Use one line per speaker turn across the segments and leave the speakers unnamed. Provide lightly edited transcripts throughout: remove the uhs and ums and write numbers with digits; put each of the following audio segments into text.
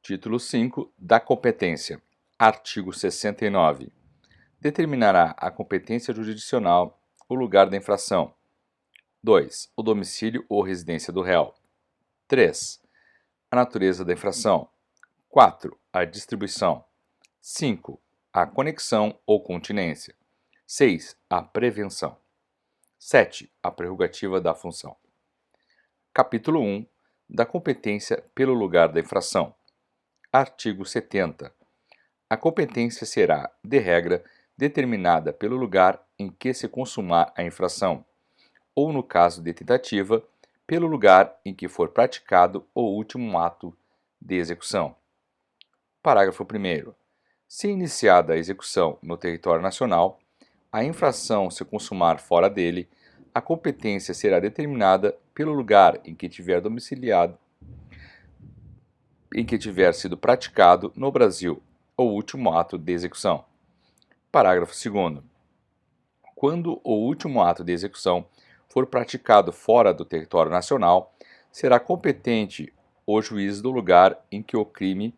Título 5 da competência. Artigo 69. Determinará a competência jurisdicional o lugar da infração. 2. O domicílio ou residência do réu. 3. A natureza da infração. 4. A distribuição. 5. A conexão ou continência. 6. A prevenção. 7. A prerrogativa da função. Capítulo 1 da competência pelo lugar da infração. Artigo 70. A competência será, de regra, determinada pelo lugar em que se consumar a infração, ou, no caso de tentativa, pelo lugar em que for praticado o último ato de execução. Parágrafo 1º. Se iniciada a execução no território nacional, a infração se consumar fora dele, a competência será determinada pelo lugar em que tiver sido praticado no Brasil o último ato de execução. Parágrafo 2º. Quando o último ato de execução for praticado fora do território nacional, será competente o juiz do lugar em que o crime,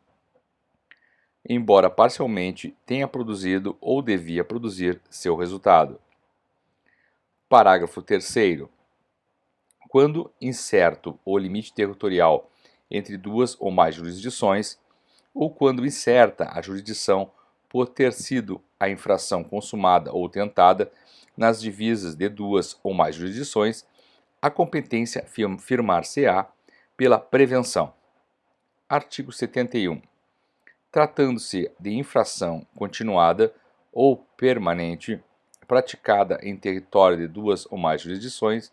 embora parcialmente, tenha produzido ou devia produzir seu resultado. Parágrafo 3º. Quando incerto o limite territorial entre duas ou mais jurisdições, ou quando incerta a jurisdição por ter sido a infração consumada ou tentada nas divisas de duas ou mais jurisdições, a competência firmar-se-á pela prevenção. Artigo 71. Tratando-se de infração continuada ou permanente, praticada em território de duas ou mais jurisdições,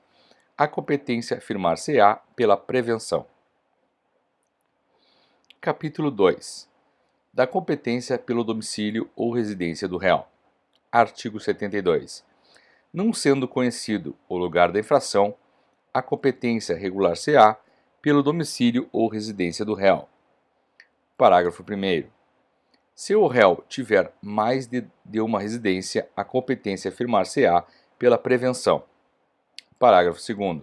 a competência firmar-se-á pela prevenção. Capítulo 2 da competência pelo domicílio ou residência do réu. Artigo 72. Não sendo conhecido o lugar da infração, a competência regular-se-á pelo domicílio ou residência do réu. Parágrafo 1º. Se o réu tiver mais de uma residência, a competência firmar-se-á pela prevenção. Parágrafo 2º.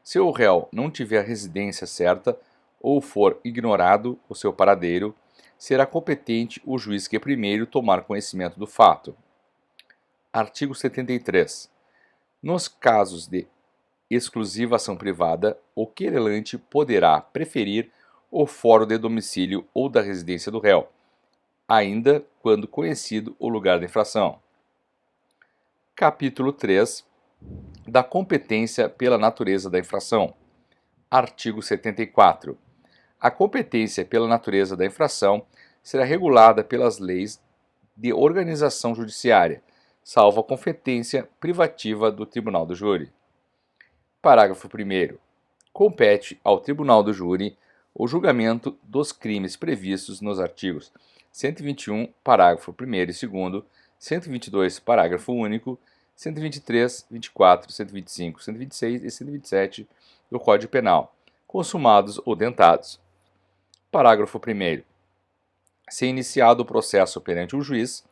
Se o réu não tiver residência certa ou for ignorado o seu paradeiro, será competente o juiz que primeiro tomar conhecimento do fato. Artigo 73. Nos casos de exclusiva ação privada, o querelante poderá preferir o fórum de domicílio ou da residência do réu, ainda quando conhecido o lugar da infração. Capítulo 3 da competência pela natureza da infração. Artigo 74. A competência pela natureza da infração será regulada pelas leis de organização judiciária, salvo a competência privativa do Tribunal do Júri. Parágrafo 1º. Compete ao Tribunal do Júri o julgamento dos crimes previstos nos artigos 121, parágrafo 1º e 2º, 122, parágrafo único, 123, 24, 125, 126 e 127 do Código Penal, consumados ou tentados. Parágrafo 1º. Se iniciado o processo perante um juiz,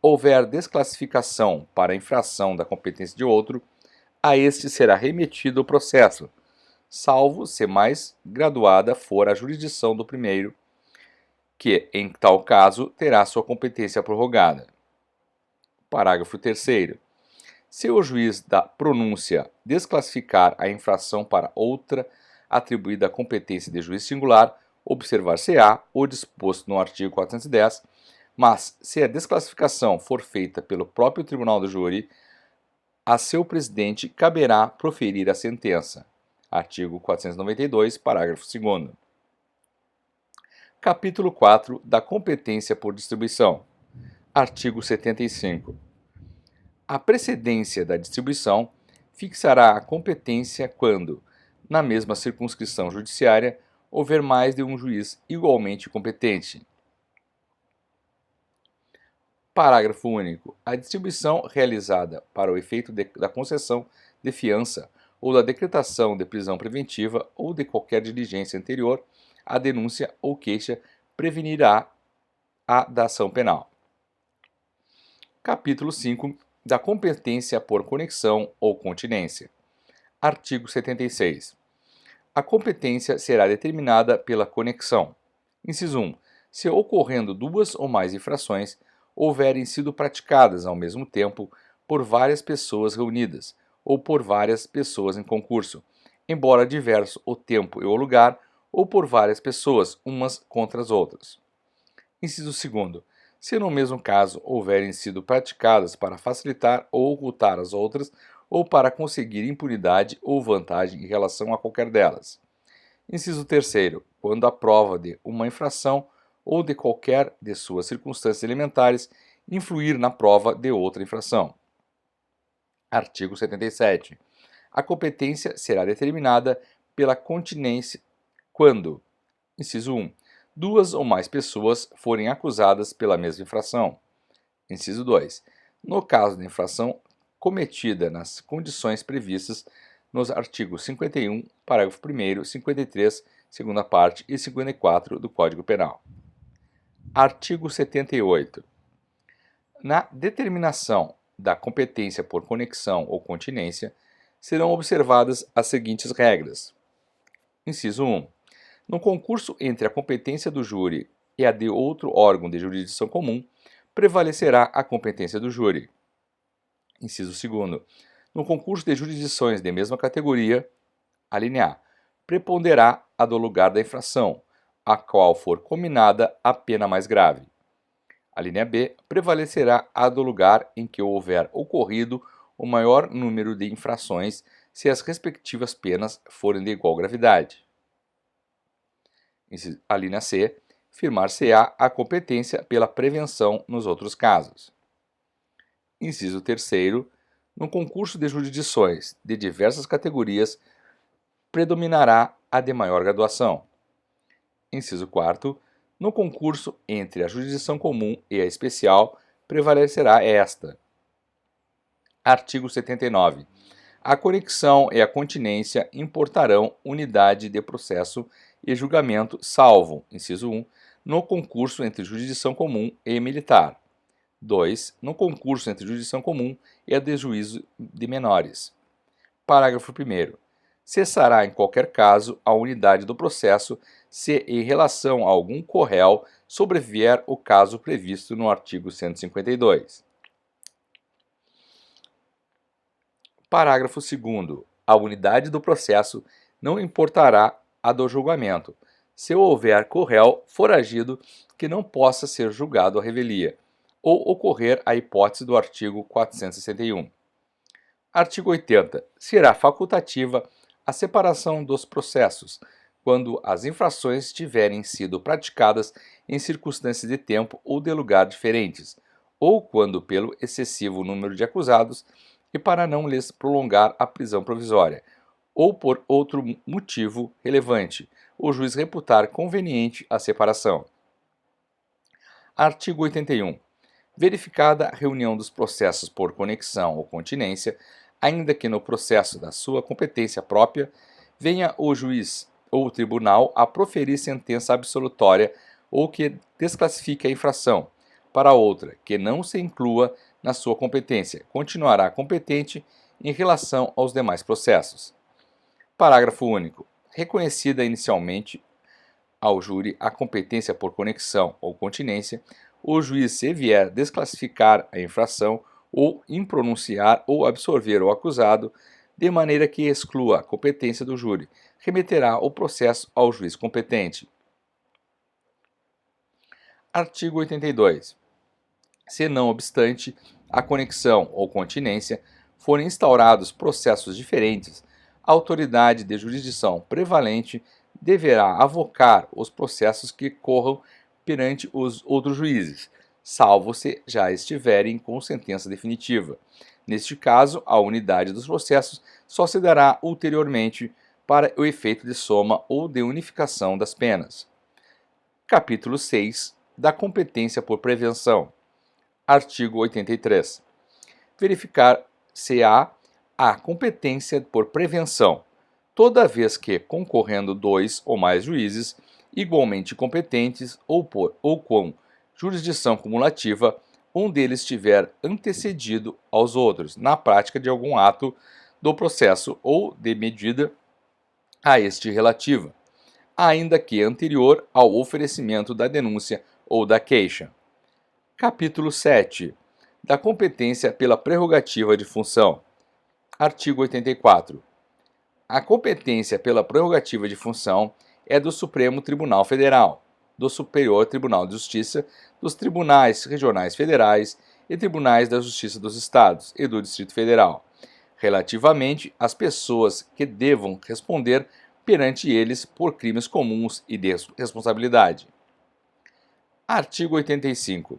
houver desclassificação para infração da competência de outro, a este será remetido o processo, salvo se mais graduada for a jurisdição do primeiro, que, em tal caso, terá sua competência prorrogada. Parágrafo 3º. Se o juiz da pronúncia desclassificar a infração para outra atribuída à competência de juiz singular, observar-se-á o disposto no artigo 410, mas, se a desclassificação for feita pelo próprio Tribunal do Júri, a seu presidente caberá proferir a sentença. Artigo 492, parágrafo 2º. Capítulo 4 da competência por distribuição. Artigo 75. A precedência da distribuição fixará a competência quando, na mesma circunscrição judiciária, houver mais de um juiz igualmente competente. Parágrafo único. A distribuição realizada para o efeito da concessão de fiança ou da decretação de prisão preventiva ou de qualquer diligência anterior à denúncia ou queixa prevenirá a da ação penal. Capítulo 5 da competência por conexão ou continência. Artigo 76. A competência será determinada pela conexão. Inciso 1. se ocorrendo duas ou mais infrações houverem sido praticadas ao mesmo tempo por várias pessoas reunidas ou por várias pessoas em concurso, embora diverso o tempo e o lugar, ou por várias pessoas, umas contra as outras. Inciso 2º. Se no mesmo caso houverem sido praticadas para facilitar ou ocultar as outras, ou para conseguir impunidade ou vantagem em relação a qualquer delas. Inciso 3º. Quando a prova de uma infração ou de qualquer de suas circunstâncias elementares influir na prova de outra infração. Artigo 77. A competência será determinada pela continência quando, inciso 1, duas ou mais pessoas forem acusadas pela mesma infração. Inciso 2. No caso de infração cometida nas condições previstas nos artigos 51, parágrafo 1º, 53, segunda parte e 54 do Código Penal. Artigo 78. Na determinação da competência por conexão ou continência, serão observadas as seguintes regras. Inciso 1. No concurso entre a competência do júri e a de outro órgão de jurisdição comum, prevalecerá a competência do júri. Inciso 2º. No concurso de jurisdições de mesma categoria, alínea A, preponderará a do lugar da infração, a qual for cominada a pena mais grave. Alínea B, prevalecerá a do lugar em que houver ocorrido o maior número de infrações, se as respectivas penas forem de igual gravidade. Alínea C, firmar-se-á a competência pela prevenção nos outros casos. Inciso 3º, no concurso de jurisdições de diversas categorias, predominará a de maior graduação. Inciso 4º, no concurso entre a jurisdição comum e a especial, prevalecerá esta. Artigo 79. A conexão e a continência importarão unidade de processo e julgamento, salvo, inciso 1, no concurso entre jurisdição comum e militar. 2. No concurso entre jurisdição comum e a de juízo de menores. Parágrafo 1º. Cessará em qualquer caso a unidade do processo se em relação a algum corréu sobrevier o caso previsto no artigo 152. Parágrafo 2º. A unidade do processo não importará a do julgamento, se houver corréu foragido que não possa ser julgado à revelia, ou ocorrer a hipótese do artigo 461. Artigo 80. Será facultativa a separação dos processos, quando as infrações tiverem sido praticadas em circunstâncias de tempo ou de lugar diferentes, ou quando pelo excessivo número de acusados e para não lhes prolongar a prisão provisória, ou por outro motivo relevante, o juiz reputar conveniente a separação. Artigo 81. Verificada a reunião dos processos por conexão ou continência, ainda que no processo da sua competência própria, venha o juiz ou o tribunal a proferir sentença absolutória ou que desclassifique a infração para outra que não se inclua na sua competência, continuará competente em relação aos demais processos. Parágrafo único. Reconhecida inicialmente ao júri a competência por conexão ou continência, o juiz, se vier desclassificar a infração ou impronunciar ou absorver o acusado, de maneira que exclua a competência do júri, remeterá o processo ao juiz competente. Artigo 82. Se não obstante a conexão ou continência forem instaurados processos diferentes, a autoridade de jurisdição prevalente deverá avocar os processos que corram perante os outros juízes, salvo se já estiverem com sentença definitiva. Neste caso, a unidade dos processos só se dará ulteriormente para o efeito de soma ou de unificação das penas. Capítulo 6 da competência por prevenção. Artigo 83. Verificar-se-á a competência por prevenção, toda vez que, concorrendo dois ou mais juízes, igualmente competentes ou com jurisdição cumulativa, um deles tiver antecedido aos outros na prática de algum ato do processo ou de medida a este relativa, ainda que anterior ao oferecimento da denúncia ou da queixa. Capítulo 7. Da competência pela prerrogativa de função. Artigo 84. A competência pela prerrogativa de função é do Supremo Tribunal Federal, do Superior Tribunal de Justiça, dos Tribunais Regionais Federais e Tribunais da Justiça dos Estados e do Distrito Federal, relativamente às pessoas que devam responder perante eles por crimes comuns e de responsabilidade. Artigo 85.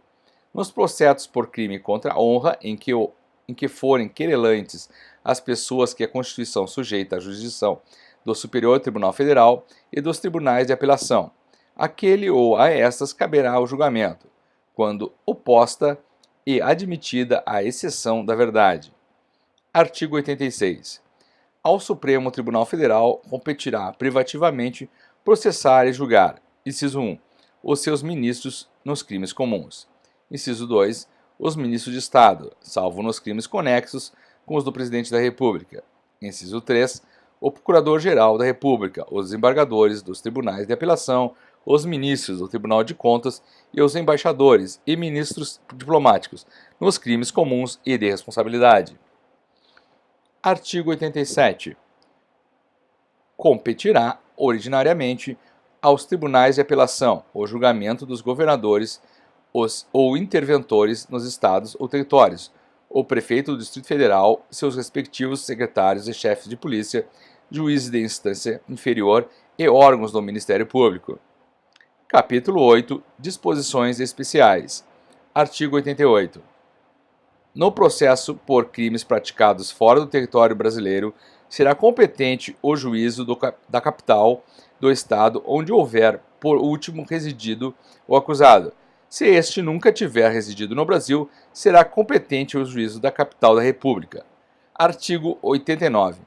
Nos processos por crime contra a honra em que forem querelantes as pessoas que a Constituição sujeita à jurisdição do Superior Tribunal Federal e dos tribunais de apelação, aquele ou a estas caberá o julgamento, quando oposta e admitida a exceção da verdade. Artigo 86. Ao Supremo Tribunal Federal competirá privativamente processar e julgar, inciso 1, os seus ministros nos crimes comuns. Inciso 2, os ministros de Estado, salvo nos crimes conexos com os do Presidente da República. Inciso 3, o Procurador-Geral da República, os desembargadores dos tribunais de apelação, os ministros do Tribunal de Contas e os embaixadores e ministros diplomáticos nos crimes comuns e de responsabilidade. Artigo 87. Competirá, originariamente, aos tribunais de apelação o julgamento dos governadores ou interventores nos estados ou territórios, o prefeito do Distrito Federal, seus respectivos secretários e chefes de polícia, juízes de instância inferior e órgãos do Ministério Público. Capítulo 8. Disposições especiais. Artigo 88. No processo por crimes praticados fora do território brasileiro, será competente o juízo da capital do estado onde houver por último residido o acusado. Se este nunca tiver residido no Brasil, será competente o juízo da capital da República. Artigo 89.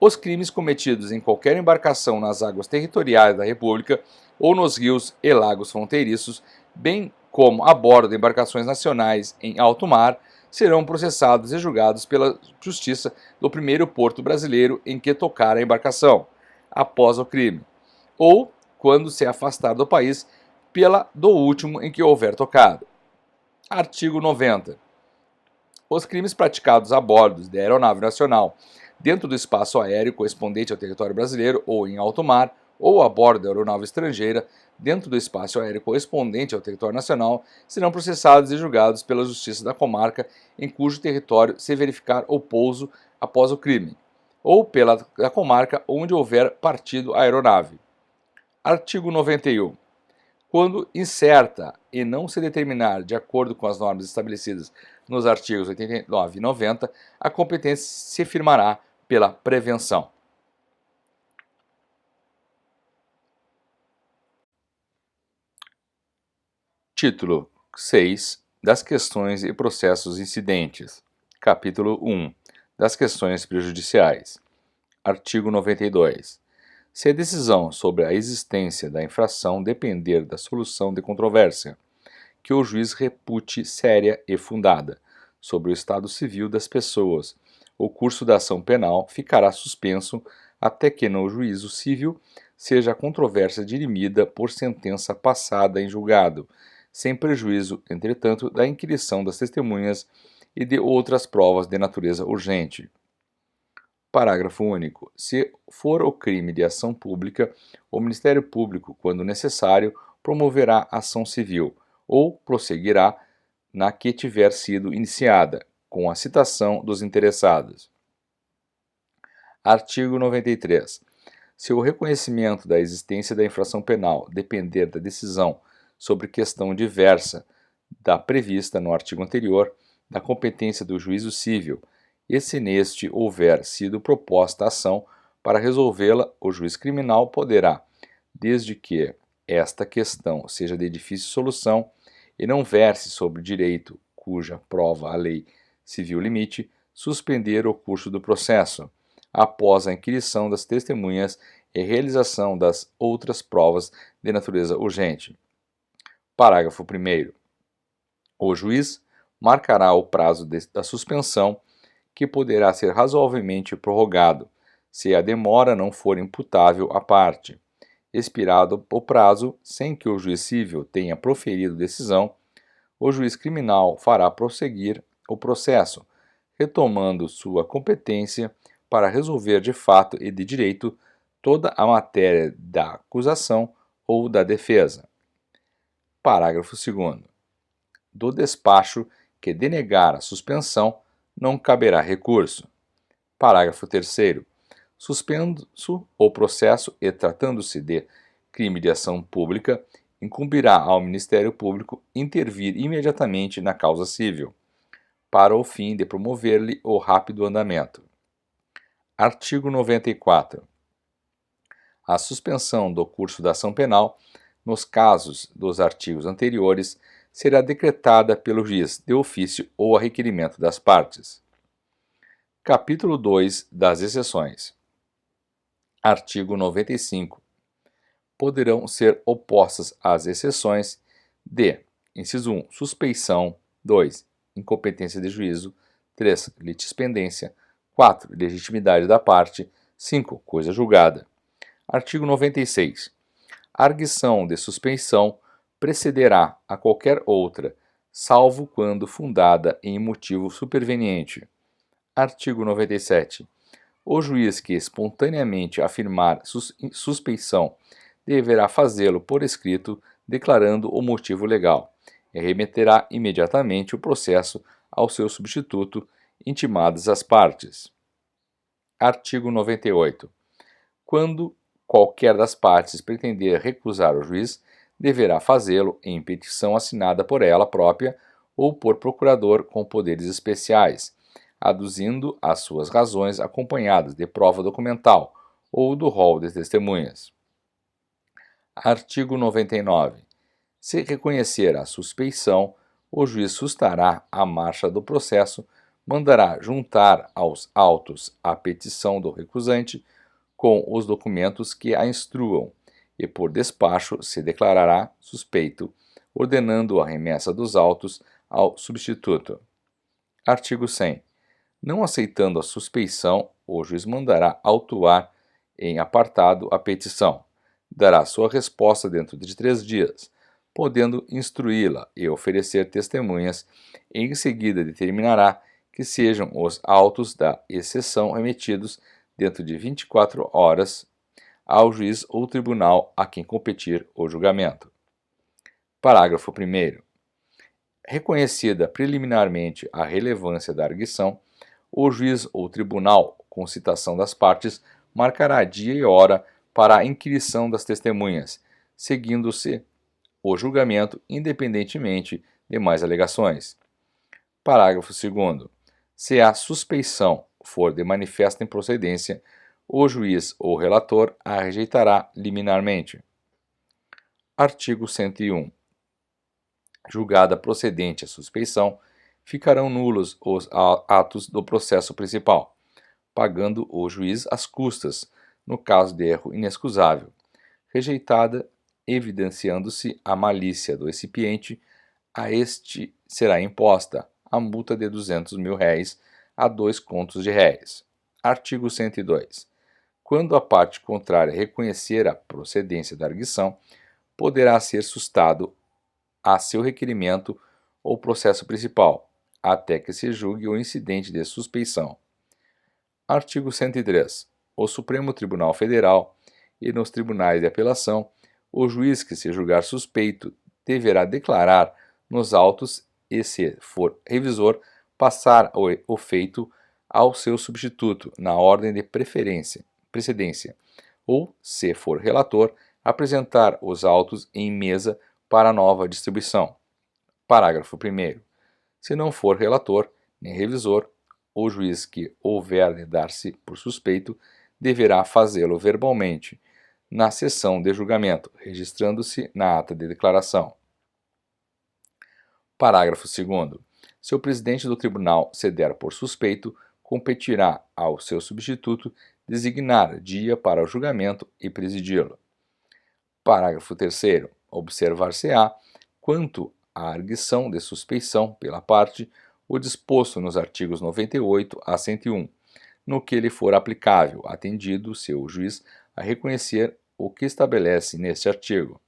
Os crimes cometidos em qualquer embarcação nas águas territoriais da República ou nos rios e lagos fronteiriços, bem como a bordo de embarcações nacionais em alto mar, serão processados e julgados pela Justiça do primeiro porto brasileiro em que tocar a embarcação, após o crime, ou, quando se afastar do país, pela do último em que houver tocado. Artigo 90. Os crimes praticados a bordo de aeronave nacional, dentro do espaço aéreo correspondente ao território brasileiro ou em alto mar, ou a bordo de aeronave estrangeira, dentro do espaço aéreo correspondente ao território nacional, serão processados e julgados pela Justiça da comarca em cujo território se verificar o pouso após o crime, ou pela da comarca onde houver partido a aeronave. Artigo 91. Quando incerta e não se determinar de acordo com as normas estabelecidas nos artigos 89 e 90, a competência se firmará pela prevenção. Título 6. Das questões e processos incidentes. Capítulo 1. Das questões prejudiciais. Artigo 92. Se a decisão sobre a existência da infração depender da solução de controvérsia, que o juiz repute séria e fundada, sobre o estado civil das pessoas, o curso da ação penal ficará suspenso até que no juízo civil seja a controvérsia dirimida por sentença passada em julgado, sem prejuízo, entretanto, da inquirição das testemunhas e de outras provas de natureza urgente. Parágrafo único. Se for o crime de ação pública, o Ministério Público, quando necessário, promoverá ação civil ou prosseguirá na que tiver sido iniciada, com a citação dos interessados. Artigo 93. Se o reconhecimento da existência da infração penal depender da decisão sobre questão diversa da prevista no artigo anterior, da competência do juízo civil, e se neste houver sido proposta a ação para resolvê-la, o juiz criminal poderá, desde que esta questão seja de difícil solução e não verse sobre direito cuja prova a lei civil limite, suspender o curso do processo, após a inquirição das testemunhas e realização das outras provas de natureza urgente. Parágrafo 1º. O juiz marcará o prazo da suspensão, que poderá ser razoavelmente prorrogado, se a demora não for imputável à parte, Expirado o prazo, sem que o juiz civil tenha proferido decisão, o juiz criminal fará prosseguir o processo, retomando sua competência para resolver de fato e de direito toda a matéria da acusação ou da defesa. Parágrafo 2º. Do despacho que denegar a suspensão, não caberá recurso. Parágrafo 3º. Suspenso o processo e tratando-se de crime de ação pública, incumbirá ao Ministério Público intervir imediatamente na causa civil, para o fim de promover-lhe o rápido andamento. Artigo 94. A suspensão do curso da ação penal, nos casos dos artigos anteriores, será decretada pelo juiz de ofício ou a requerimento das partes. Capítulo 2 das exceções. Artigo 95. Poderão ser opostas às exceções de: inciso 1, suspeição; 2, incompetência de juízo; 3, litispendência; 4, legitimidade da parte; 5, coisa julgada. Artigo 96. A arguição de suspeição precederá a qualquer outra, salvo quando fundada em motivo superveniente. Artigo 97. O juiz que espontaneamente afirmar suspeição deverá fazê-lo por escrito, declarando o motivo legal, e remeterá imediatamente o processo ao seu substituto, intimadas as partes. Artigo 98. Quando qualquer das partes pretender recusar o juiz, deverá fazê-lo em petição assinada por ela própria ou por procurador com poderes especiais, aduzindo as suas razões acompanhadas de prova documental ou do rol de testemunhas. Artigo 99. Se reconhecer a suspeição, o juiz sustará a marcha do processo, mandará juntar aos autos a petição do recusante com os documentos que a instruam e por despacho se declarará suspeito, ordenando a remessa dos autos ao substituto. Artigo 100. Não aceitando a suspeição, o juiz mandará autuar em apartado a petição. Dará sua resposta dentro de 3 dias, podendo instruí-la e oferecer testemunhas. Em seguida determinará que sejam os autos da exceção emitidos dentro de 24 horas ao juiz ou tribunal a quem competir o julgamento. Parágrafo 1º. Reconhecida preliminarmente a relevância da arguição, o juiz ou tribunal, com citação das partes, marcará dia e hora para a inquirição das testemunhas, seguindo-se o julgamento independentemente de mais alegações. Parágrafo 2º. Se a suspeição for de manifesta improcedência, o juiz ou relator a rejeitará liminarmente. Artigo 101. Julgada procedente a suspeição, ficarão nulos os atos do processo principal, pagando o juiz as custas, no caso de erro inexcusável. Rejeitada, evidenciando-se a malícia do recipiente, a este será imposta a multa de R$ 200.000 a 2 contos de réis. Artigo 102. Quando a parte contrária reconhecer a procedência da arguição, poderá ser sustado a seu requerimento ou processo principal, até que se julgue o incidente de suspeição. Artigo 103. O Supremo Tribunal Federal e nos tribunais de apelação, o juiz que se julgar suspeito deverá declarar nos autos e, se for revisor, passar o feito ao seu substituto na ordem de precedência, ou, se for relator, apresentar os autos em mesa para nova distribuição. Parágrafo 1º. Se não for relator nem revisor, o juiz que houver de dar-se por suspeito deverá fazê-lo verbalmente, na sessão de julgamento, registrando-se na ata de declaração. Parágrafo 2º. Se o presidente do tribunal se der por suspeito, competirá ao seu substituto designar dia para o julgamento e presidi-lo. Parágrafo 3º. Observar-se-á, quanto à arguição de suspeição pela parte, o disposto nos artigos 98 a 101, no que lhe for aplicável, atendido seu juiz a reconhecer o que estabelece neste artigo.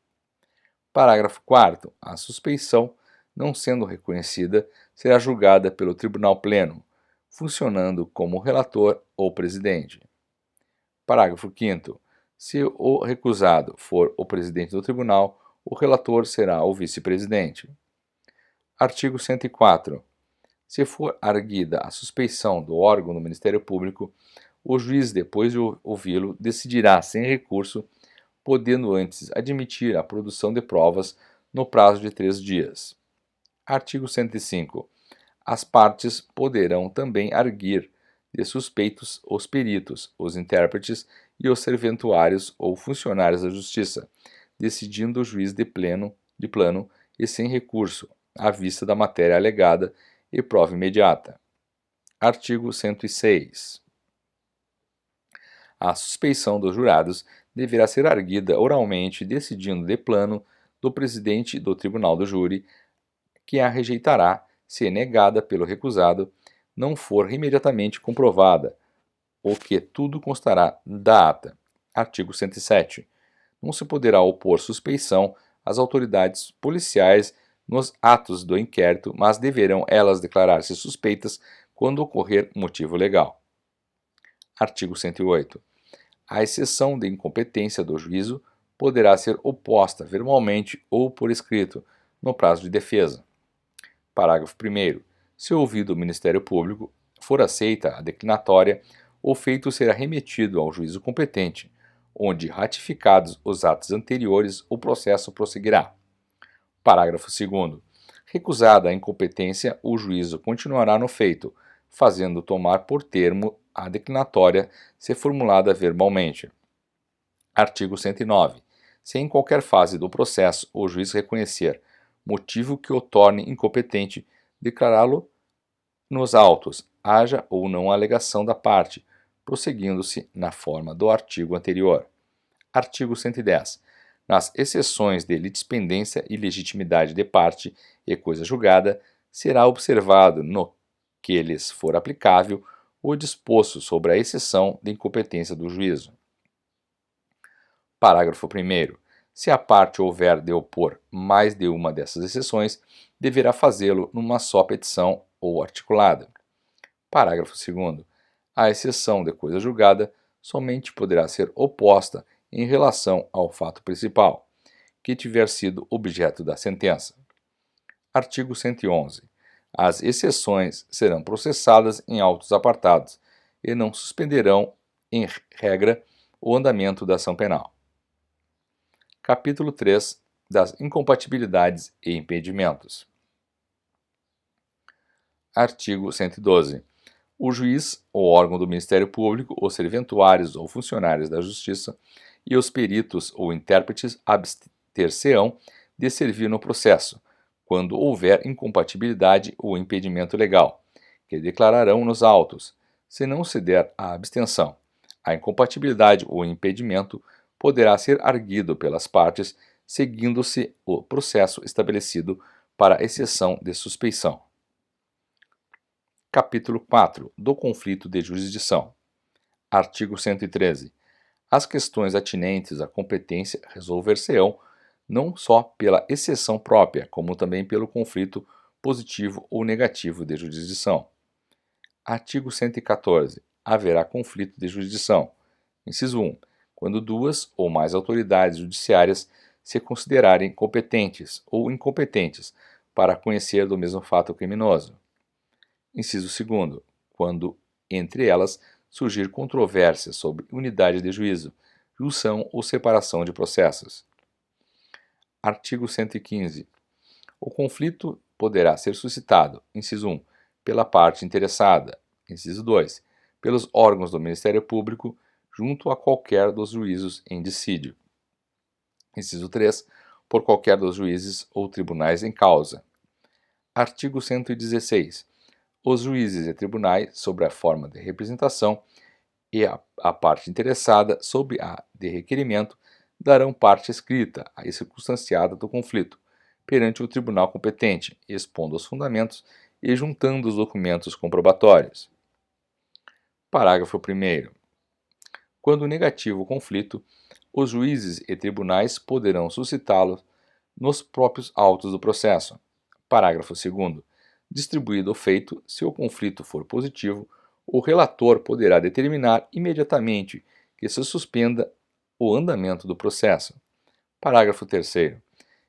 Parágrafo 4º. A suspeição, não sendo reconhecida, será julgada pelo Tribunal Pleno, funcionando como relator ou presidente. Parágrafo 5º. Se o recusado for o presidente do tribunal, o relator será o vice-presidente. Artigo 104. Se for arguida a suspeição do órgão do Ministério Público, o juiz, depois de ouvi-lo, decidirá sem recurso, podendo antes admitir a produção de provas no prazo de 3 dias. Artigo 105. As partes poderão também arguir de suspeitos os peritos, os intérpretes e os serventuários ou funcionários da Justiça, decidindo o juiz de plano e sem recurso, à vista da matéria alegada e prova imediata. Artigo 106. A suspeição dos jurados deverá ser arguida oralmente, decidindo de plano do presidente do tribunal do júri, que a rejeitará se negada pelo recusado não for imediatamente comprovada, o que tudo constará da ata. Artigo 107. Não se poderá opor suspeição às autoridades policiais nos atos do inquérito, mas deverão elas declarar-se suspeitas quando ocorrer motivo legal. Artigo 108. A exceção de incompetência do juízo poderá ser oposta verbalmente ou por escrito, no prazo de defesa. Parágrafo 1º. Se ouvido o Ministério Público, for aceita a declinatória, o feito será remetido ao juízo competente, onde, ratificados os atos anteriores, o processo prosseguirá. Parágrafo 2º. Recusada a incompetência, o juízo continuará no feito, fazendo tomar por termo a declinatória se formulada verbalmente. Artigo 109. Se em qualquer fase do processo o juiz reconhecer motivo que o torne incompetente, declará-lo nos autos, haja ou não alegação da parte, prosseguindo-se na forma do artigo anterior. Artigo 110. Nas exceções de litispendência e legitimidade de parte e coisa julgada, será observado, no que lhes for aplicável, o disposto sobre a exceção de incompetência do juízo. Parágrafo 1º. Se a parte houver de opor mais de uma dessas exceções, deverá fazê-lo numa só petição ou articulada. Parágrafo 2º. A exceção de coisa julgada somente poderá ser oposta em relação ao fato principal, que tiver sido objeto da sentença. Artigo 111. As exceções serão processadas em autos apartados e não suspenderão, em regra, o andamento da ação penal. Capítulo 3 das incompatibilidades e impedimentos. Artigo 112. O juiz, ou órgão do Ministério Público, os serventuários ou funcionários da Justiça e os peritos ou intérpretes abster-se-ão de servir no processo, quando houver incompatibilidade ou impedimento legal, que declararão nos autos. Se não se der a abstenção, a incompatibilidade ou impedimento poderá ser arguido pelas partes, seguindo-se o processo estabelecido para exceção de suspeição. Capítulo 4 do conflito de jurisdição. Artigo 113. As questões atinentes à competência resolver-se-ão não só pela exceção própria, como também pelo conflito positivo ou negativo de jurisdição. Artigo 114. Haverá conflito de jurisdição. Inciso 1. Quando duas ou mais autoridades judiciárias se considerarem competentes ou incompetentes para conhecer do mesmo fato criminoso. Inciso 2º. Quando entre elas surgir controvérsia sobre unidade de juízo, junção ou separação de processos. Artigo 115. O conflito poderá ser suscitado, inciso 1, pela parte interessada, inciso 2, pelos órgãos do Ministério Público, junto a qualquer dos juízos em dissídio. Inciso 3, por qualquer dos juízes ou tribunais em causa. Artigo 116. Os juízes e tribunais, sobre a forma de representação, e a parte interessada, sob a de requerimento, darão parte escrita e circunstanciada do conflito, perante o tribunal competente, expondo os fundamentos e juntando os documentos comprobatórios. Parágrafo 1º. Quando negativo o conflito, Os juízes e tribunais poderão suscitá-lo nos próprios autos do processo. Parágrafo 2º. Distribuído o feito, se o conflito for positivo, o relator poderá determinar imediatamente que se suspenda o andamento do processo. Parágrafo 3º.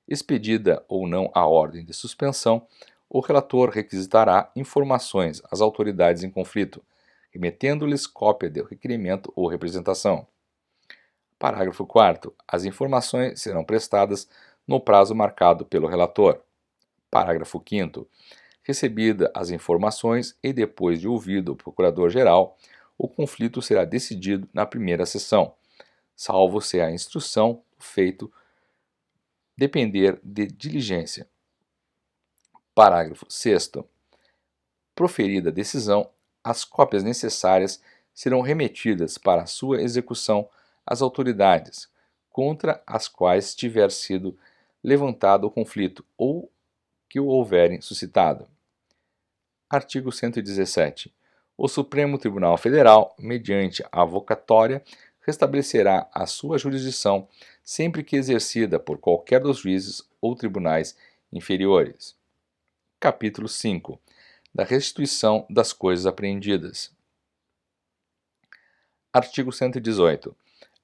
Expedida ou não a ordem de suspensão, o relator requisitará informações às autoridades em conflito, remetendo-lhes cópia do requerimento ou representação. Parágrafo 4º. As informações serão prestadas no prazo marcado pelo relator. Parágrafo 5º. Recebida as informações e depois de ouvido o Procurador-Geral, o conflito será decidido na primeira sessão, salvo se a instrução do feito depender de diligência. Parágrafo 6º. Proferida a decisão, as cópias necessárias serão remetidas para a sua execução às autoridades contra as quais tiver sido levantado o conflito ou que o houverem suscitado. Artigo 117. O Supremo Tribunal Federal, mediante avocatória, restabelecerá a sua jurisdição sempre que exercida por qualquer dos juízes ou tribunais inferiores. Capítulo 5. Da restituição das coisas apreendidas. Artigo 118.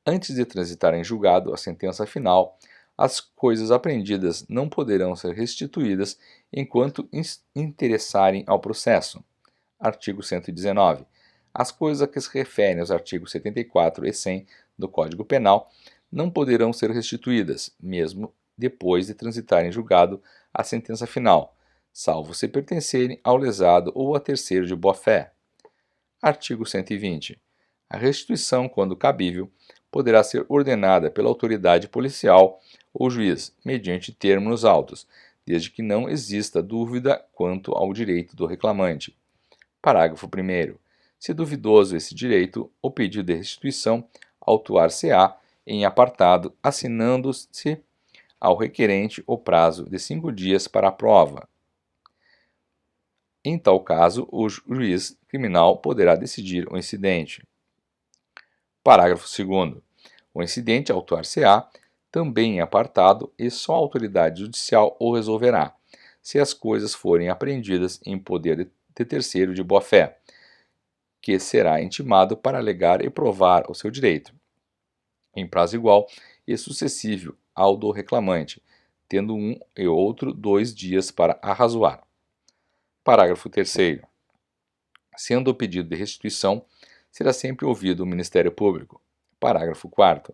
Antes de transitar em julgado a sentença final, as coisas apreendidas não poderão ser restituídas enquanto interessarem ao processo. Artigo 119. As coisas a que se referem aos artigos 74 e 100 do Código Penal não poderão ser restituídas, mesmo depois de transitar em julgado a sentença final, salvo se pertencerem ao lesado ou a terceiro de boa-fé. Artigo 120. A restituição, quando cabível, poderá ser ordenada pela autoridade policial ou juiz, mediante termo nos autos, desde que não exista dúvida quanto ao direito do reclamante. Parágrafo 1º. Se duvidoso esse direito, o pedido de restituição autuar-se-á em apartado, assinando-se ao requerente o prazo de 5 dias para a prova. Em tal caso, o juiz criminal poderá decidir o incidente. Parágrafo 2º. O incidente autuar-se-á também em apartado e só a autoridade judicial o resolverá, se as coisas forem apreendidas em poder de terceiro de boa-fé, que será intimado para alegar e provar o seu direito, em prazo igual e sucessivo ao do reclamante, tendo um e outro 2 dias para arrazoar. Parágrafo 3º. Sendo o pedido de restituição, será sempre ouvido o Ministério Público. Parágrafo 4º.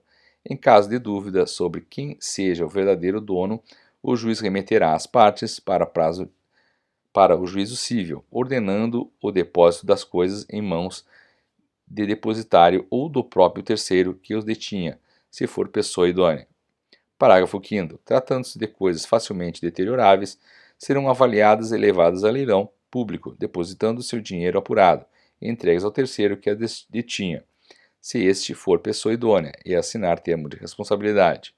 Em caso de dúvida sobre quem seja o verdadeiro dono, o juiz remeterá as partes para o juízo civil, ordenando o depósito das coisas em mãos de depositário ou do próprio terceiro que os detinha, se for pessoa idônea. Parágrafo 5º. Tratando-se de coisas facilmente deterioráveis, serão avaliadas e levadas a leilão público, depositando seu dinheiro apurado, e entregues ao terceiro que a detinha, se este for pessoa idônea, e assinar termo de responsabilidade.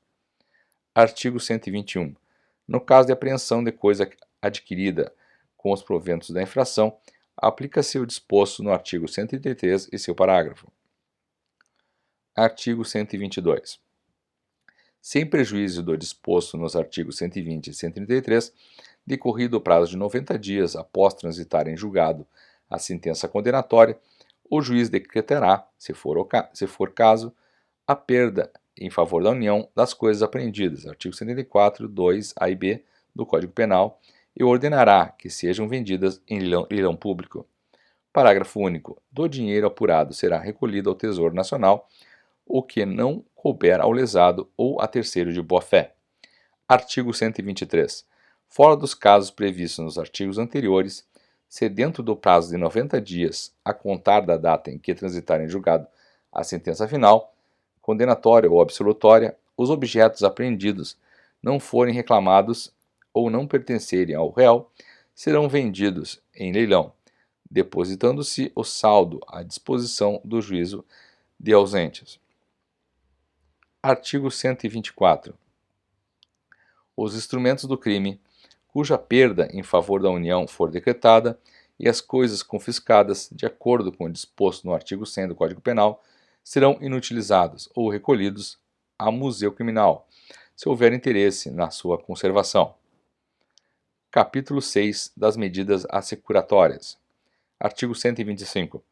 Artigo 121. No caso de apreensão de coisa adquirida com os proventos da infração, aplica-se o disposto no artigo 133 e seu parágrafo. Artigo 122. Sem prejuízo do disposto nos artigos 120 e 133, decorrido o prazo de 90 dias após transitar em julgado a sentença condenatória, o juiz decretará, se for caso, a perda em favor da União das coisas apreendidas, artigo 74, 2 A e B do Código Penal, e ordenará que sejam vendidas em leilão público. Parágrafo único. Do dinheiro apurado será recolhido ao Tesouro Nacional o que não couber ao lesado ou a terceiro de boa-fé. Artigo 123. Fora dos casos previstos nos artigos anteriores, se dentro do prazo de 90 dias, a contar da data em que transitar em julgado a sentença final, condenatória ou absolutória, os objetos apreendidos não forem reclamados ou não pertencerem ao réu, serão vendidos em leilão, depositando-se o saldo à disposição do juízo de ausentes. Artigo 124. Os instrumentos do crime, cuja perda em favor da União for decretada, e as coisas confiscadas, de acordo com o disposto no artigo 100 do Código Penal, serão inutilizados ou recolhidos a museu criminal, se houver interesse na sua conservação. Capítulo 6 das medidas assecuratórias. Artigo 125.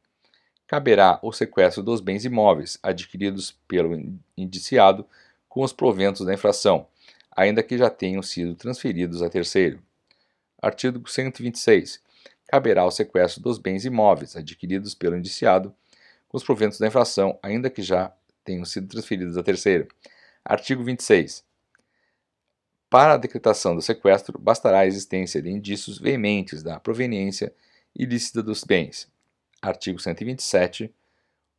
Caberá o sequestro dos bens imóveis adquiridos pelo indiciado com os proventos da infração, ainda que já tenham sido transferidos a terceiro. Artigo 126. Caberá o sequestro dos bens imóveis adquiridos pelo indiciado com os proventos da infração, ainda que já tenham sido transferidos a terceiro. Artigo 26. Para a decretação do sequestro, bastará a existência de indícios veementes da proveniência ilícita dos bens. Artigo 127.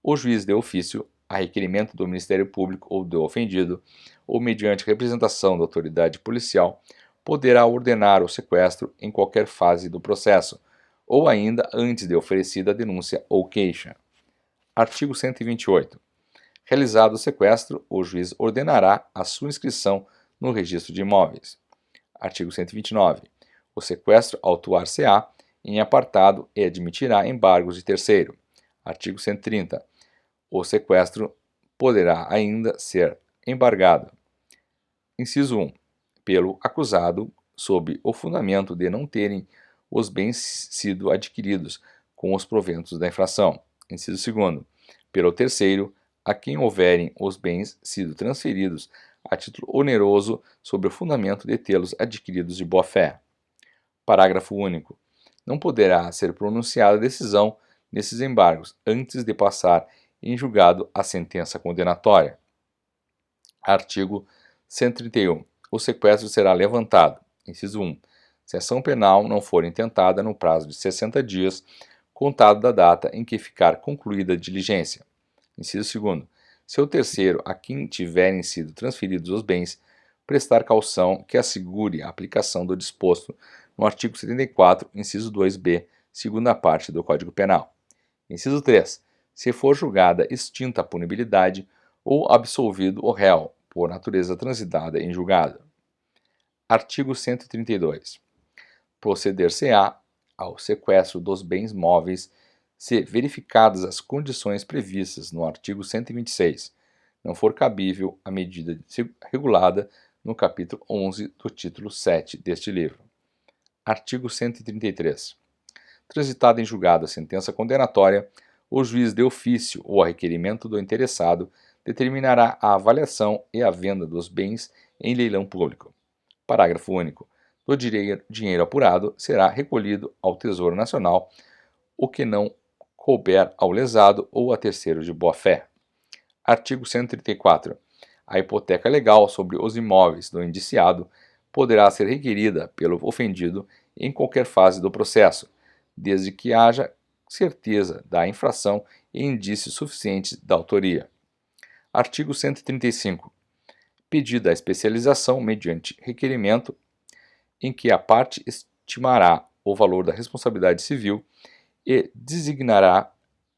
O juiz de ofício, a requerimento do Ministério Público ou do ofendido, ou mediante representação da autoridade policial, poderá ordenar o sequestro em qualquer fase do processo, ou ainda antes de oferecida a denúncia ou queixa. Artigo 128. Realizado o sequestro, o juiz ordenará a sua inscrição no registro de imóveis. Artigo 129. O sequestro autuar-se-á em apartado e admitirá embargos de terceiro. Artigo 130. O sequestro poderá ainda ser embargado. Inciso 1. Pelo acusado, sob o fundamento de não terem os bens sido adquiridos com os proventos da infração. Inciso 2. Pelo terceiro, a quem houverem os bens sido transferidos a título oneroso sobre o fundamento de tê-los adquiridos de boa-fé. Parágrafo único. Não poderá ser pronunciada decisão nesses embargos antes de passar em julgado a sentença condenatória. Artigo 131. O sequestro será levantado. Inciso 1. Se a ação penal não for intentada no prazo de 60 dias, contado da data em que ficar concluída a diligência. Inciso 2. Se o terceiro a quem tiverem sido transferidos os bens prestar caução que assegure a aplicação do disposto no artigo 74, inciso 2b, segunda parte do Código Penal. Inciso 3. Se for julgada extinta a punibilidade ou absolvido o réu, por natureza transitada em julgado. Artigo 132. Proceder-se-á ao sequestro dos bens móveis se verificadas as condições previstas no artigo 126, não for cabível a medida regulada no capítulo 11 do título 7 deste livro. Artigo 133. Transitada em julgado a sentença condenatória, o juiz de ofício ou a requerimento do interessado determinará a avaliação e a venda dos bens em leilão público. Parágrafo único. Do dinheiro apurado será recolhido ao Tesouro Nacional o que não couber ao lesado ou a terceiro de boa-fé. Artigo 134. A hipoteca legal sobre os imóveis do indiciado poderá ser requerida pelo ofendido em qualquer fase do processo, desde que haja certeza da infração e indícios suficientes da autoria. Artigo 135. Pedida a especialização mediante requerimento em que a parte estimará o valor da responsabilidade civil e designará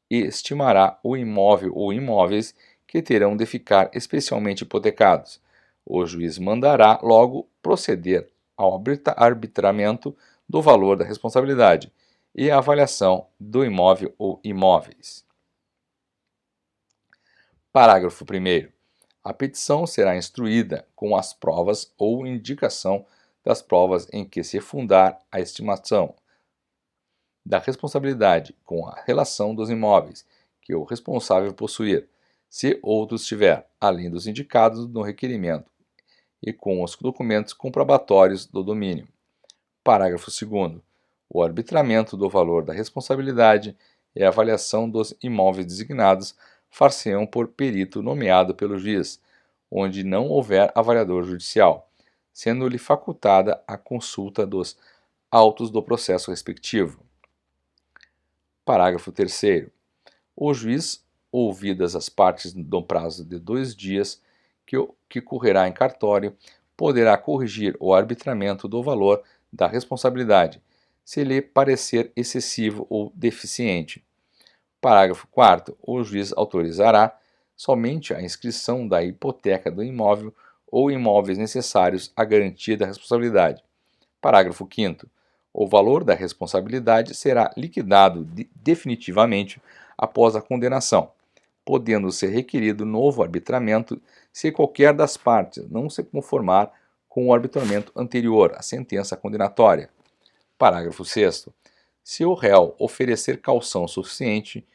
e estimará o imóvel ou imóveis que terão de ficar especialmente hipotecados. O juiz mandará logo proceder ao arbitramento do valor da responsabilidade e a avaliação do imóvel ou imóveis. Parágrafo 1º. A petição será instruída com as provas ou indicação das provas em que se fundar a estimação da responsabilidade com a relação dos imóveis que o responsável possuir, se outros tiver, além dos indicados no requerimento, e com os documentos comprobatórios do domínio. Parágrafo 2º. O arbitramento do valor da responsabilidade e a avaliação dos imóveis designados far-se-ão por perito nomeado pelo juiz, onde não houver avaliador judicial, sendo-lhe facultada a consulta dos autos do processo respectivo. Parágrafo 3º. O juiz, ouvidas as partes no prazo de 2 dias que correrá em cartório, poderá corrigir o arbitramento do valor da responsabilidade, se lhe parecer excessivo ou deficiente. Parágrafo 4º. O juiz autorizará somente a inscrição da hipoteca do imóvel ou imóveis necessários à garantia da responsabilidade. Parágrafo 5º. O valor da responsabilidade será liquidado definitivamente após a condenação, podendo ser requerido novo arbitramento se qualquer das partes não se conformar com o arbitramento anterior à sentença condenatória. Parágrafo 6º. Se o réu oferecer caução suficiente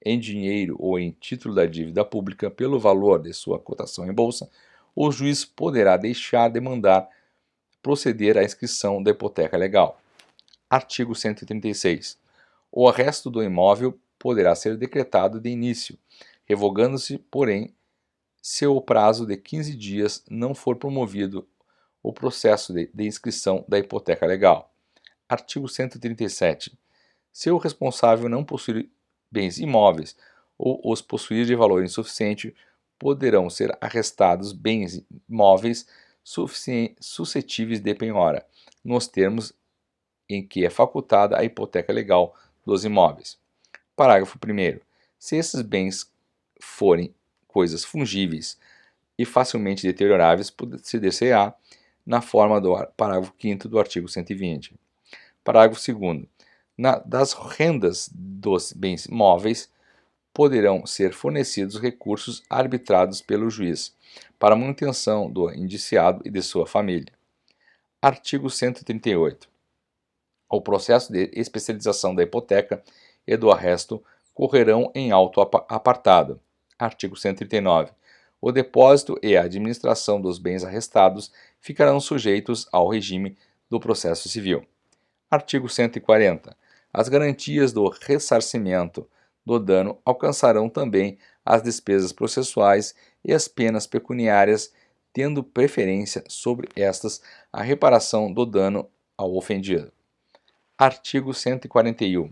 em dinheiro ou em título da dívida pública pelo valor de sua cotação em bolsa, o juiz poderá deixar de mandar proceder à inscrição da hipoteca legal. Artigo 136. O arresto do imóvel poderá ser decretado de início, revogando-se, porém, se o prazo de 15 dias não for promovido o processo de inscrição da hipoteca legal. Artigo 137. Se o responsável não possuir bens imóveis ou os possuir de valor insuficiente, poderão ser arrestados bens imóveis suscetíveis de penhora, nos termos em que é facultada a hipoteca legal dos imóveis. Parágrafo 1º. Se esses bens forem coisas fungíveis e facilmente deterioráveis, proceder-se-á na forma do parágrafo 5º do artigo 120. Parágrafo 2º. Das rendas dos bens móveis poderão ser fornecidos recursos arbitrados pelo juiz para a manutenção do indiciado e de sua família. Artigo 138. O processo de especialização da hipoteca e do arresto correrão em auto apartado. Artigo 139. O depósito e a administração dos bens arrestados ficarão sujeitos ao regime do processo civil. Artigo 140. As garantias do ressarcimento do dano alcançarão também as despesas processuais e as penas pecuniárias, tendo preferência sobre estas a reparação do dano ao ofendido. Artigo 141.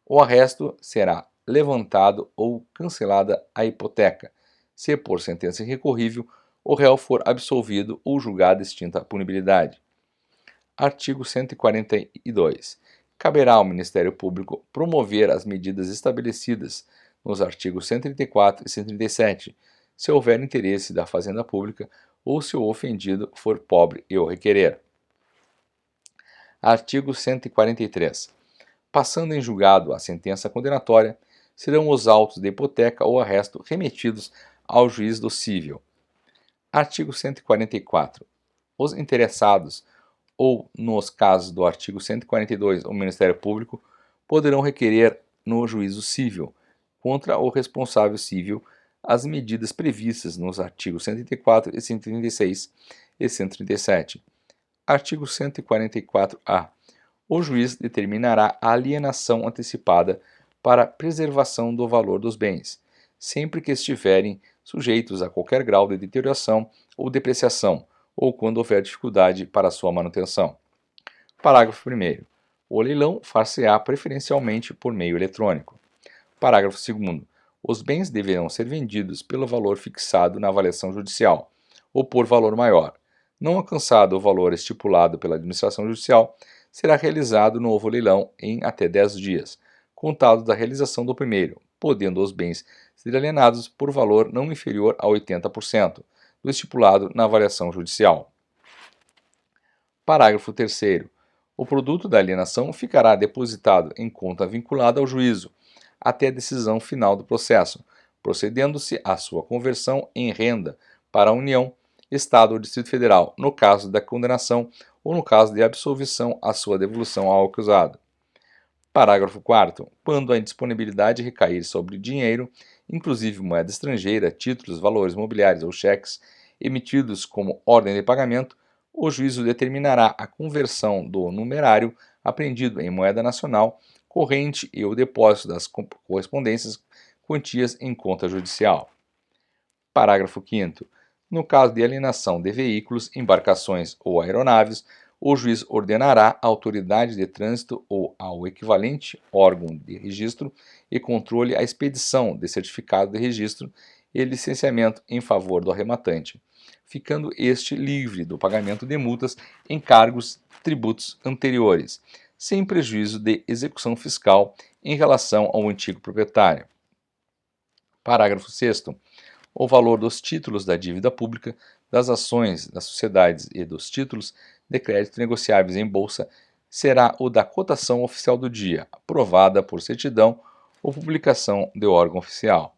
O arresto será levantado ou cancelada a hipoteca, se por sentença irrecorrível o réu for absolvido ou julgada extinta a punibilidade. Artigo 142. Caberá ao Ministério Público promover as medidas estabelecidas nos artigos 134 e 137, se houver interesse da Fazenda Pública ou se o ofendido for pobre e o requerer. Artigo 143. Passando em julgado a sentença condenatória, serão os autos de hipoteca ou arresto remetidos ao juiz do cível. Artigo 144. Os interessados ou, nos casos do artigo 142, o Ministério Público, poderão requerer no juízo cível, contra o responsável cível, as medidas previstas nos artigos 134 e 136 e 137. Artigo 144-A. O juiz determinará a alienação antecipada para preservação do valor dos bens, sempre que estiverem sujeitos a qualquer grau de deterioração ou depreciação, ou quando houver dificuldade para sua manutenção. Parágrafo 1º. O leilão far-se-á preferencialmente por meio eletrônico. Parágrafo 2º. Os bens deverão ser vendidos pelo valor fixado na avaliação judicial, ou por valor maior. Não alcançado o valor estipulado pela administração judicial, será realizado novo leilão em até 10 dias, contado da realização do primeiro, podendo os bens ser alienados por valor não inferior a 80%. Do estipulado na avaliação judicial. Parágrafo 3º. O produto da alienação ficará depositado em conta vinculada ao juízo, até a decisão final do processo, procedendo-se à sua conversão em renda para a União, Estado ou Distrito Federal, no caso da condenação ou no caso de absolvição, a sua devolução ao acusado. Parágrafo 4º. Quando a indisponibilidade recair sobre dinheiro, inclusive moeda estrangeira, títulos, valores mobiliários ou cheques emitidos como ordem de pagamento, o juízo determinará a conversão do numerário apreendido em moeda nacional corrente e o depósito das correspondências quantias em conta judicial. Parágrafo 5º. No caso de alienação de veículos, embarcações ou aeronaves, o juiz ordenará à autoridade de trânsito ou ao equivalente órgão de registro e controle a expedição de certificado de registro e licenciamento em favor do arrematante, ficando este livre do pagamento de multas, encargos, tributos anteriores, sem prejuízo de execução fiscal em relação ao antigo proprietário. Parágrafo 6º. O valor dos títulos da dívida pública, das ações das sociedades e dos títulos de crédito negociáveis em bolsa será o da cotação oficial do dia, aprovada por certidão ou publicação de órgão oficial.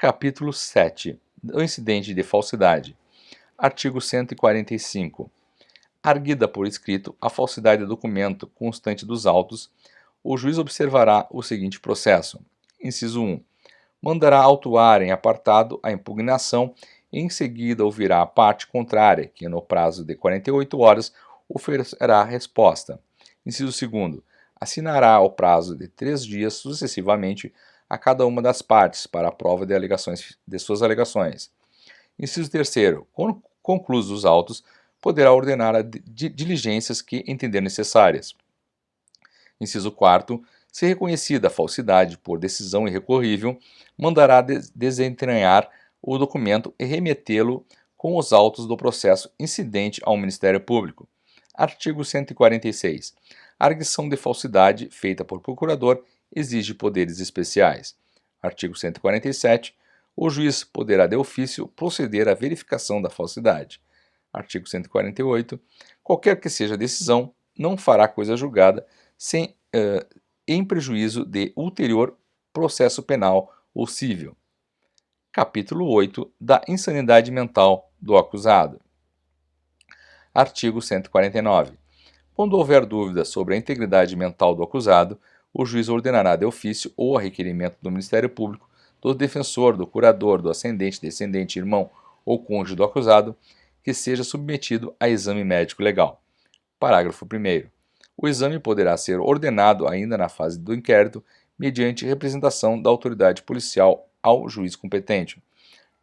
Capítulo 7. Do incidente de falsidade. Artigo 145. Arguida por escrito a falsidade do documento constante dos autos, o juiz observará o seguinte processo. Inciso 1. Mandará autuar em apartado a impugnação e em seguida ouvirá a parte contrária, que no prazo de 48 horas oferecerá a resposta. Inciso 2. Assinará ao prazo de 3 dias sucessivamente a cada uma das partes para a prova de suas alegações. Inciso 3. Concluídos os autos, poderá ordenar as diligências que entender necessárias. Inciso 4. Se reconhecida a falsidade por decisão irrecorrível, mandará desentranhar o documento e remetê-lo com os autos do processo incidente ao Ministério Público. Artigo 146. A arguição de falsidade feita por procurador exige poderes especiais. Artigo 147. O juiz poderá de ofício proceder à verificação da falsidade. Artigo 148. Qualquer que seja a decisão, não fará coisa julgada em prejuízo de ulterior processo penal ou civil. Capítulo 8. Da insanidade mental do acusado. Artigo 149. Quando houver dúvida sobre a integridade mental do acusado, o juiz ordenará de ofício ou a requerimento do Ministério Público, do defensor, do curador, do ascendente, descendente, irmão ou cônjuge do acusado, que seja submetido a exame médico legal. Parágrafo 1º. O exame poderá ser ordenado ainda na fase do inquérito, mediante representação da autoridade policial ao juiz competente.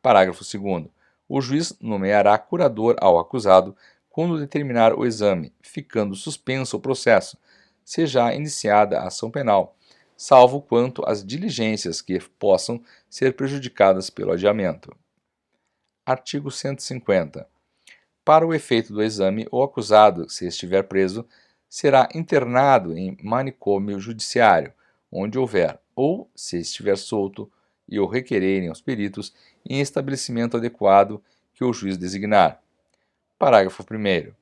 Parágrafo 2º. O juiz nomeará curador ao acusado quando determinar o exame, ficando suspenso o processo, seja iniciada a ação penal, salvo quanto às diligências que possam ser prejudicadas pelo adiamento. Artigo 150. Para o efeito do exame, o acusado, se estiver preso, será internado em manicômio judiciário, onde houver, ou, se estiver solto e o requererem os peritos, em estabelecimento adequado que o juiz designar. Parágrafo 1º.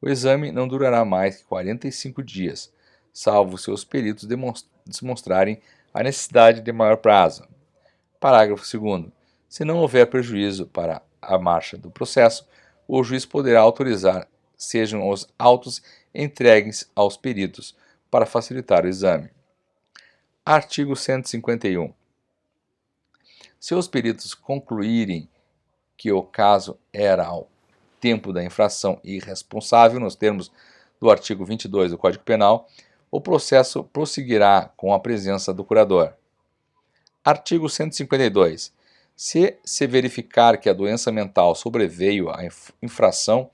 O exame não durará mais que 45 dias, salvo se os peritos demonstrarem a necessidade de maior prazo. Parágrafo 2º. Se não houver prejuízo para a marcha do processo, o juiz poderá autorizar sejam os autos entregues aos peritos para facilitar o exame. Artigo 151. Se os peritos concluírem que o caso era ao tempo da infração irresponsável, nos termos do artigo 22 do Código Penal, o processo prosseguirá com a presença do curador. Artigo 152. Se verificar que a doença mental sobreveio à infração,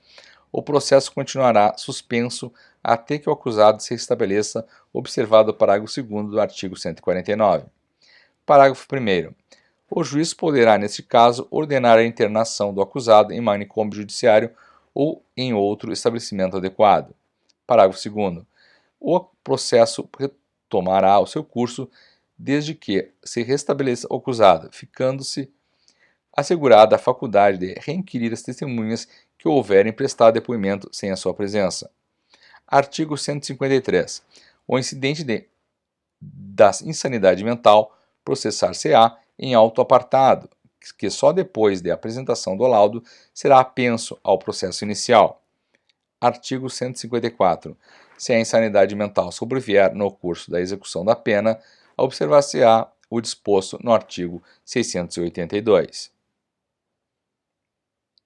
o processo continuará suspenso até que o acusado se estabeleça, observado o parágrafo 2º do artigo 149. Parágrafo 1º. O juiz poderá, neste caso, ordenar a internação do acusado em manicômio judiciário ou em outro estabelecimento adequado. Parágrafo 2º. O processo retomará o seu curso desde que se restabeleça o acusado, ficando-se assegurada a faculdade de reinquirir as testemunhas que houverem prestado depoimento sem a sua presença. Artigo 153. O incidente da insanidade mental processar-se-á em auto apartado, que só depois de apresentação do laudo será apenso ao processo inicial. Artigo 154. Se a insanidade mental sobrevier no curso da execução da pena, observar-se-á o disposto no artigo 682.